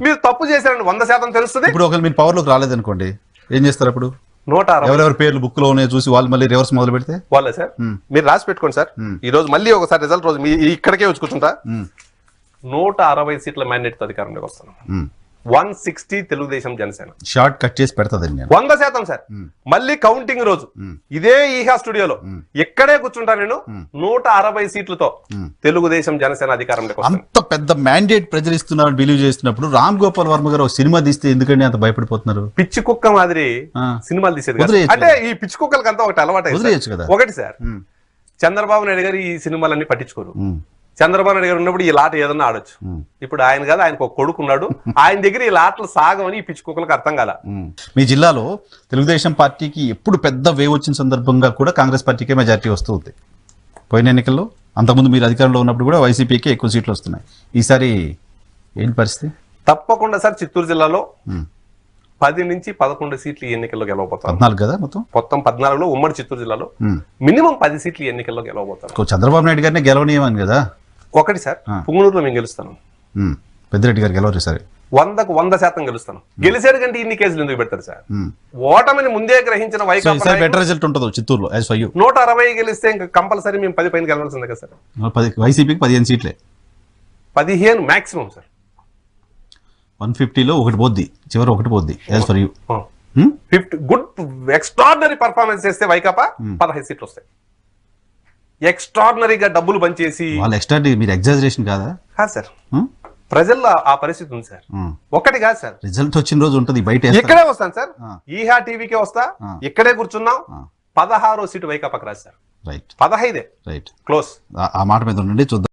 మీరు తప్పు చేశారని 100% తెలుస్తుంది. ఇప్పుడు ఒకవేళ మీరు పవర్లోకి రాలేదనుకోండి, ఏం చేస్తారు అప్పుడు? 160 ఎవరెవరి పేర్లు బుక్ లోనే చూసి వాళ్ళు మళ్ళీ రివర్స్ మొదలు పెడితే వాళ్ళే సార్. మీరు రాసి పెట్టుకోండి సార్. ఈ రోజు మళ్ళీ ఒకసారి రిజల్ట్ రోజు మీ ఇక్కడికే వచ్చి కూర్చుంటా. 160 సీట్ల మ్యాండేట్ అధికారంలోకి వస్తాను. 160 తెలుగుదేశం జనసేన షార్ట్ కట్ చేసి పెడతాదండి. 100% సార్. మళ్ళీ కౌంటింగ్ రోజు ఇదే ఈహా స్టూడియోలో ఇక్కడే కూర్చుంటా నేను. 160 సీట్లతో తెలుగుదేశం జనసేన అధికారంలోకి వస్తాను. అంత పెద్ద మ్యాండేట్ ప్రజలు ఇస్తున్నారని బిలీవ్ చేస్తున్నప్పుడు రామ్ గోపాల్ వర్మ గారు ఒక సినిమా తీస్తే ఎందుకండి అంత భయపడిపోతున్నారు? పిచ్చి కుక్క మాదిరి సినిమాలు తీసేది కాదు. అంటే ఈ పిచ్చి కుక్కలకి అంతా ఒకటి అలవాటు వదిలేయచ్చు కదా. ఒకటి సార్, చంద్రబాబు నాయుడు గారు ఈ సినిమాలన్నీ పట్టించుకోరు. చంద్రబాబు నాయుడు గారు ఉన్నప్పుడు ఈ లాట ఏదన్నా ఆడొచ్చు. ఇప్పుడు ఆయన కాదు, ఆయనకు ఒక కొడుకు ఉన్నాడు. ఆయన దగ్గర ఈ లాటలు సాగమని ఈ పిచ్చి కుక్కలకు అర్థం కాల. మీ జిల్లాలో తెలుగుదేశం పార్టీకి ఎప్పుడు పెద్ద వేవ్ వచ్చిన సందర్భంగా కూడా కాంగ్రెస్ పార్టీకే మెజారిటీ వస్తూ ఉంది. పోయిన ఎన్నికల్లో అంతకుముందు మీరు అధికారంలో ఉన్నప్పుడు కూడా వైసీపీకి ఎక్కువ సీట్లు వస్తున్నాయి. ఈసారి ఏంటి పరిస్థితి? తప్పకుండా సార్, చిత్తూరు జిల్లాలో 10 నుంచి 11 సీట్లు ఈ ఎన్నికల్లో గెలవబోతారు. 14 కదా మొత్తం 14లో ఉమ్మడి చిత్తూరు జిల్లాలో మినిమం 10 సీట్లు ఈ ఎన్నికల్లో గెలవబోతారు. చంద్రబాబు నాయుడు గారినే గెలవనీయమని కదా. ఒకటి సార్, పుంగనూరులో మేము గెలుస్తాను. పెద్దిరెడ్డి గారు గెలవరు సరే. 100కు 100% గెలుస్తాను. గెలిచారు కంటే ఇన్ని కేసులు ఎందుకు పెడతారు సార్? ఓటమిని ముందే గ్రహించిన వైకాపా బెటర్ రిజల్ట్ ఉంటుంది చిత్తూరులో. 160 గెలిస్తే ఇంకా కంపల్సరీ మేము 10 పైన గెలవాల్సిందే కదా సార్. వైసీపీకి 15 సీట్లే, 15 మాక్సిమం సార్. 150లో ఒకటి పోద్ది, చివరి ఒకటి పోద్ది. As for you 50 good extraordinary performance చేస్తే వైకాపా 15 సీట్లు వస్తాయి. ఎక్స్ట్రాడినరీగా డబ్బులు పనిచేసి వాళ్ళు ఎక్స్ట్రా, మీరు ఎగ్జాజరేషన్ కాదా? కాదు సార్, ప్రజల్లో ఆ పరిస్థితి ఉంది సార్. ఒకటి కాదు సార్, రిజల్ట్ వచ్చిన రోజు ఉంటుంది. బయట ఇక్కడే వస్తాను సార్, ఈహా టీవీకే వస్తా, ఇక్కడే కూర్చున్నాం. 16వ సీటు వైకాపాకి రాదు సార్. Right, 15 right, close. ఆ మాట మీద ఉండండి, చూద్దాం.